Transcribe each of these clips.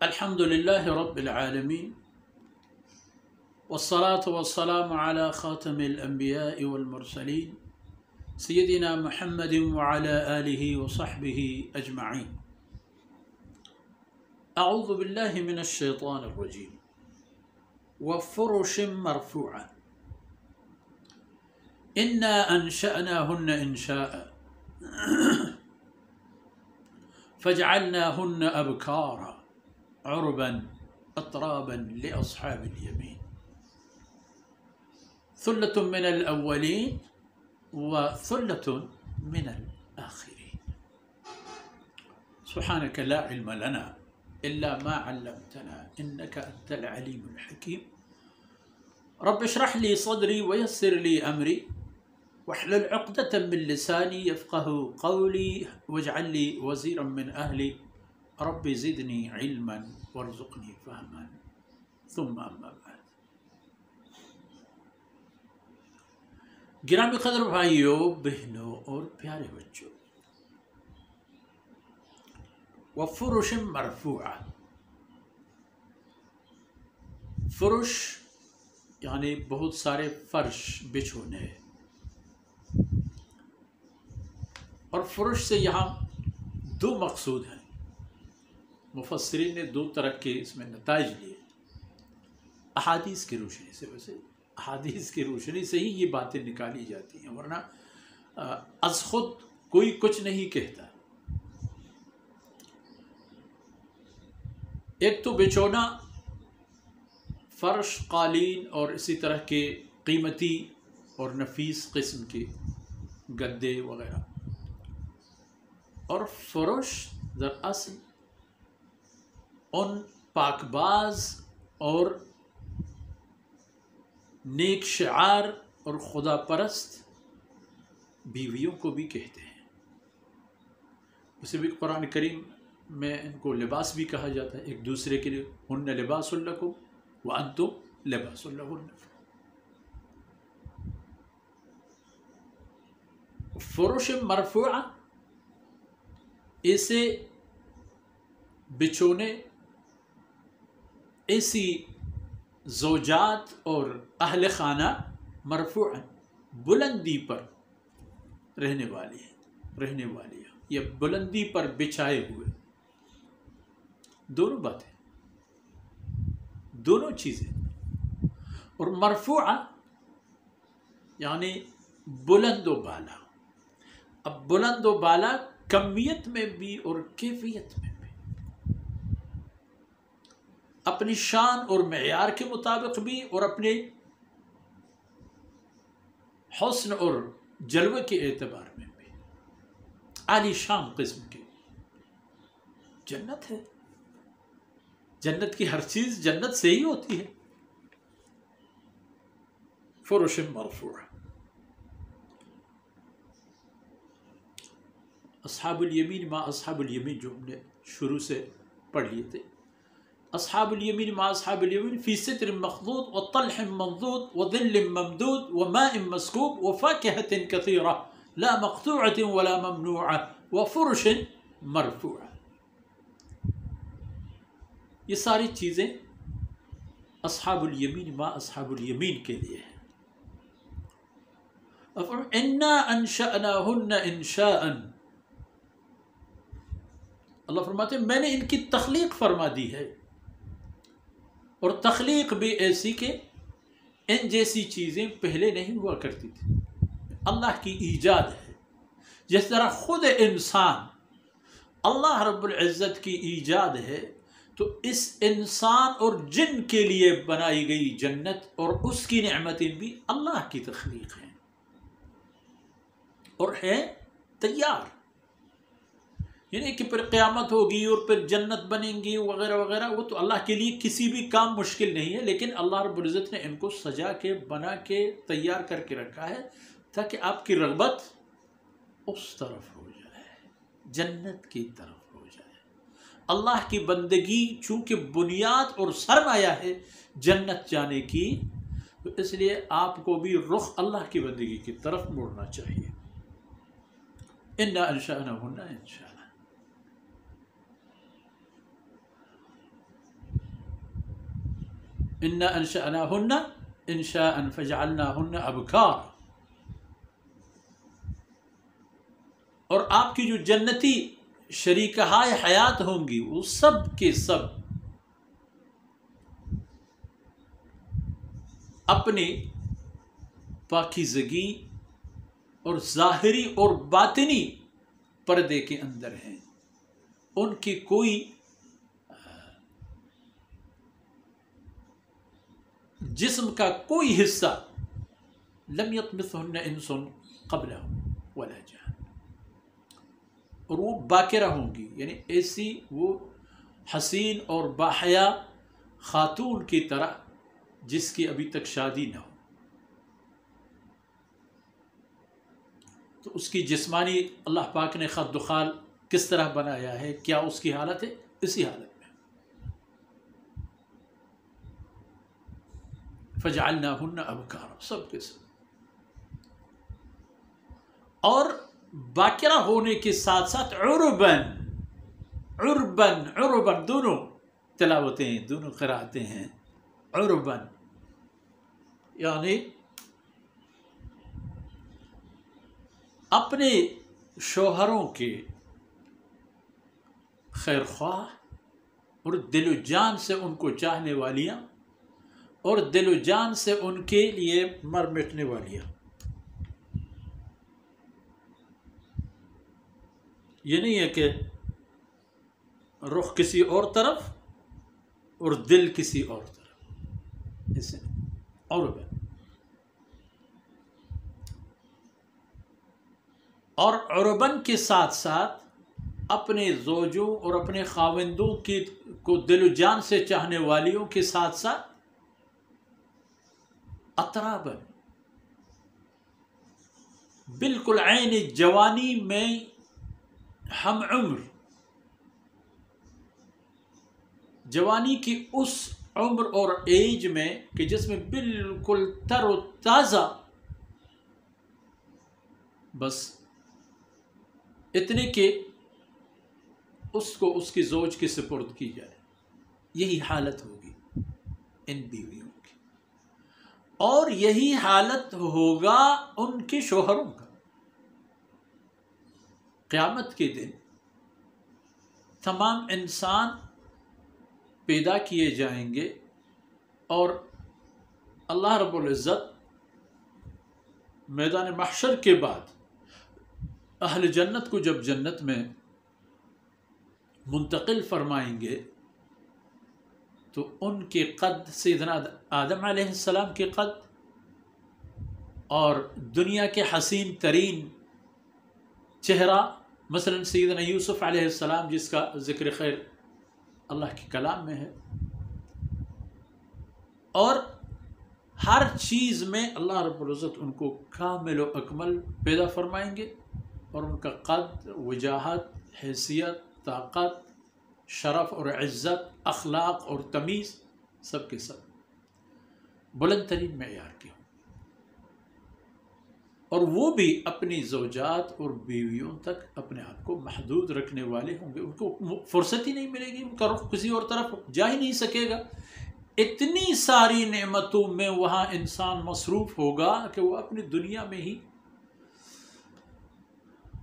الحمد لله رب العالمين، والصلاة والسلام على خاتم الأنبياء والمرسلين سيدنا محمد وعلى آله وصحبه أجمعين. أعوذ بالله من الشيطان الرجيم. وفرش مرفوعة إنا أنشأناهن إنشاء فجعلناهن أبكارا عربا أترابا لأصحاب اليمين ثلة من الأولين وثلة من الآخرين. سبحانك لا علم لنا إلا ما علمتنا إنك أنت العليم الحكيم. رب اشرح لي صدري ويسر لي أمري واحلل عقدة من لساني يفقه قولي واجعل لي وزيرا من أهلي رب زدني علما وارزقني فهما. ثم أما بعد. گرامی قدر بھائیوں، بہنوں اور پیارے بچوں، وفرش مرفوعہ، فرش یعنی بہت سارے فرش بچھونے، اور فرش سے یہاں دو مقصود ہیں. مفسرین نے دو طرح کے اس میں نتائج لیے احادیث کی روشنی سے. ویسے احادیث کی روشنی سے ہی یہ باتیں نکالی جاتی ہیں، ورنہ از خود کوئی کچھ نہیں کہتا. ایک تو بچھونا، فرش، قالین اور اسی طرح کے قیمتی اور نفیس قسم کے گدے وغیرہ، اور فرش دراصل ان پاک باز اور نیک شعار اور خدا پرست بیویوں کو بھی کہتے ہیں. اسے بھی قرآن کریم میں ان کو لباس بھی کہا جاتا ہے، ایک دوسرے کے لیے. ہن لباس لکم وانتم لباس لہن. فرش مرفوعہ، ایسے بچھونے، ایسی زوجات اور اہل خانہ مرفوعا، بلندی پر رہنے والی یا بلندی پر بچھائے ہوئے. دونوں باتیں، دونوں چیزیں. اور مرفوعا یعنی بلند و بالا. اب بلند و بالا کمیت میں بھی اور کیفیت میں بھی، اپنی شان اور معیار کے مطابق بھی، اور اپنے حسن اور جلوے کے اعتبار میں بھی. عالی شان قسم کی جنت ہے. جنت کی ہر چیز جنت سے ہی ہوتی ہے. فرش مرفوعہ. اصحاب الیمین ما اصحاب الیمین جو ہم نے شروع سے پڑھ لیے تھے. اصحاب الیمین ما اصحاب الیمین فی سدر مخضود وطلح منضود وظل ممدود وماء مسکوب وفاکہۃ کثیرہ لا مقطوعۃ ولا ممنوعہ وفرش مرفوعہ. یہ ساری چیزیں اصحاب الیمین ما اصحاب الیمین کے لیے ہیں. انا انشأناہن انشاء. اللہ فرماتے ہیں میں نے ان کی تخلیق فرما دی ہے، اور تخلیق بھی ایسی کہ ان جیسی چیزیں پہلے نہیں ہوا کرتی تھی. اللہ کی ایجاد ہے. جس طرح خود انسان اللہ رب العزت کی ایجاد ہے، تو اس انسان اور جن کے لیے بنائی گئی جنت اور اس کی نعمتیں بھی اللہ کی تخلیق ہیں اور ہیں تیار. یعنی کہ پھر قیامت ہوگی اور پھر جنت بنیں گی وغیرہ وغیرہ، وہ تو اللہ کے لیے کسی بھی کام مشکل نہیں ہے. لیکن اللہ رب العزت نے ان کو سجا کے، بنا کے، تیار کر کے رکھا ہے تاکہ آپ کی رغبت اس طرف ہو جائے، جنت کی طرف ہو جائے. اللہ کی بندگی چونکہ بنیاد اور سرمایہ ہے جنت جانے کی، تو اس لیے آپ کو بھی رخ اللہ کی بندگی کی طرف موڑنا چاہیے. انا انشأناہن انشاء. انا انشأناہن انشاء فجعلناہن ابکارا. اور آپ کی جو جنتی شریکہائے حیات ہوں گی وہ سب کے سب اپنی پاکیزگی اور ظاہری اور باطنی پردے کے اندر ہیں. ان کی کوئی جسم کا کوئی حصہ لم یطمثہن انس قبلہم ولا جان، اور وہ باکرہ ہوں گی، یعنی ایسی وہ حسین اور باحیا خاتون کی طرح جس کی ابھی تک شادی نہ ہو. تو اس کی جسمانی اللہ پاک نے خد و خال کس طرح بنایا ہے، کیا اس کی حالت ہے؟ اسی حالت میں. فجعلناہن ابکارا، سب کے سب. اور باکرہ ہونے کے ساتھ ساتھ عربن، عربن عربن دونوں تلاوتیں، دونوں قرأتیں ہیں. عربن یعنی اپنے شوہروں کے خیر خواہ اور دل و جان سے ان کو چاہنے والیاں اور دل و جان سے ان کے لیے مر مٹنے والیاں. یہ نہیں ہے کہ رخ کسی اور طرف اور دل کسی اور طرف، اسے عربن. اور عربن کے ساتھ ساتھ اپنے زوجوں اور اپنے خاوندوں کو دل و جان سے چاہنے والیوں کے ساتھ ساتھ اطرابن، بالکل عین جوانی میں ہم عمر، جوانی کی اس عمر اور ایج میں کہ جس میں بالکل تر و تازہ، بس اتنے کہ اس کو اس کی زوج کی سپرد کی جائے. یہی حالت ہوگی ان بیویوں کی، اور یہی حالت ہوگا ان کے شوہروں کا. قیامت کے دن تمام انسان پیدا کیے جائیں گے اور اللہ رب العزت میدان محشر کے بعد اہل جنت کو جب جنت میں منتقل فرمائیں گے تو ان کے قد سیدنا آدم علیہ السلام کے قد اور دنیا کے حسین ترین چہرہ مثلا سیدنا یوسف علیہ السلام جس کا ذکر خیر اللہ کے کلام میں ہے، اور ہر چیز میں اللہ رب العزت ان کو کامل و اکمل پیدا فرمائیں گے، اور ان کا قد، وجاہت، حیثیت، طاقت، شرف اور عزت، اخلاق اور تمیز سب کے سب بلند ترین معیار کے ہوں. اور وہ بھی اپنی زوجات اور بیویوں تک اپنے آپ کو محدود رکھنے والے ہوں گے. ان کو فرصت ہی نہیں ملے گی، ان کا رخ کسی اور طرف جا ہی نہیں سکے گا. اتنی ساری نعمتوں میں وہاں انسان مصروف ہوگا کہ وہ اپنی دنیا میں ہی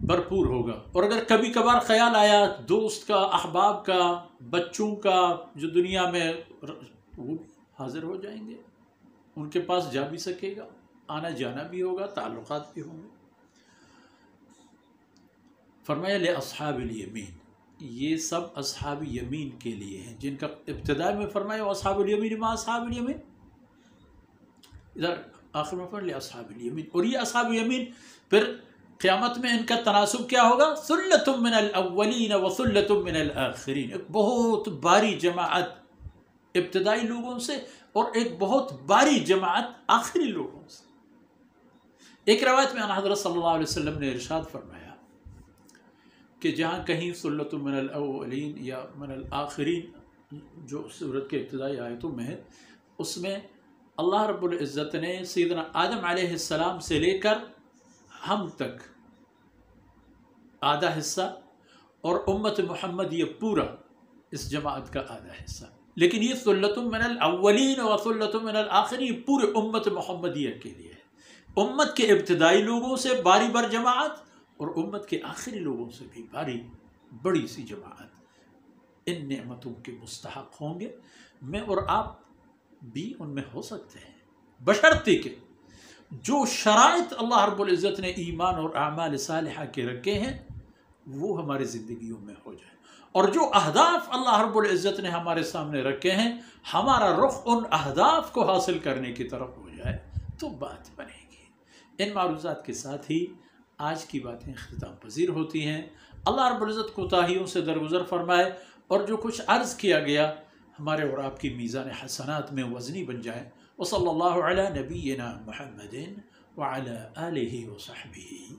بھرپور ہوگا. اور اگر کبھی کبھار خیال آیا دوست کا، احباب کا، بچوں کا جو دنیا میں، وہ بھی حاضر ہو جائیں گے، ان کے پاس جا بھی سکے گا، آنا جانا بھی ہوگا، تعلقات بھی ہوں گے. فرمایا لِأَصْحَابِ الْيَمِينَ، یہ سب اصحاب یمین کے لیے ہیں، جن کا ابتداء میں فرمایا اصحاب الیمین ما اصحاب الیمین، ادھر آخر میں فرمایا لِأَصْحَابِ الْيَمِينَ. اور یہ اصحاب یمین پھر قیامت میں ان کا تناسب کیا ہوگا؟ ثُلَّةٌ مِّنَ الْأَوَّلِينَ وَثُلَّةٌ مِّنَ الْآخِرِينَ. ایک بہت باری جماعت ابتدائی لوگوں سے اور ایک بہت باری جماعت آخری لوگوں سے. ایک روایت میں حضرت صلی اللہ علیہ وسلم نے ارشاد فرمایا کہ جہاں کہیں ثُلَّةٌ مِّنَ الْأَوَّلِينَ یا مِّنَ الْآخِرِينَ جو سورت کے ابتدائی آیتوں میں ہے، اس میں اللہ رب العزت نے سیدنا آدم علیہ السلام سے لے کر ہم تک آدھا حصہ اور امت محمد یہ پورا اس جماعت کا آدھا حصہ لیکن یہ ثلۃ من الاولین و ثلۃ من الآخرین، یہ پورے امت محمدیہ کے لیے ہے، امت کے ابتدائی لوگوں سے باری بر جماعت اور امت کے آخری لوگوں سے بھی بڑی سی جماعت ان نعمتوں کے مستحق ہوں گے۔ میں اور آپ بھی ان میں ہو سکتے ہیں، بشرطے کہ جو شرائط اللہ رب العزت نے ایمان اور اعمال صالحہ کے رکھے ہیں وہ ہمارے زندگیوں میں ہو جائے، اور جو اہداف اللہ رب العزت نے ہمارے سامنے رکھے ہیں ہمارا رخ ان اہداف کو حاصل کرنے کی طرف ہو جائے تو بات بنے گی۔ ان معروضات کے ساتھ ہی آج کی باتیں اختتام پذیر ہوتی ہیں۔ اللہ رب العزت کوتاہیوں سے درگزر فرمائے، اور جو کچھ عرض کیا گیا ہمارے اور آپ کی میزان حسنات میں وزنی بن جائے۔ وصلی اللہ علی نبینا محمد وعلی آلہ وصحبہ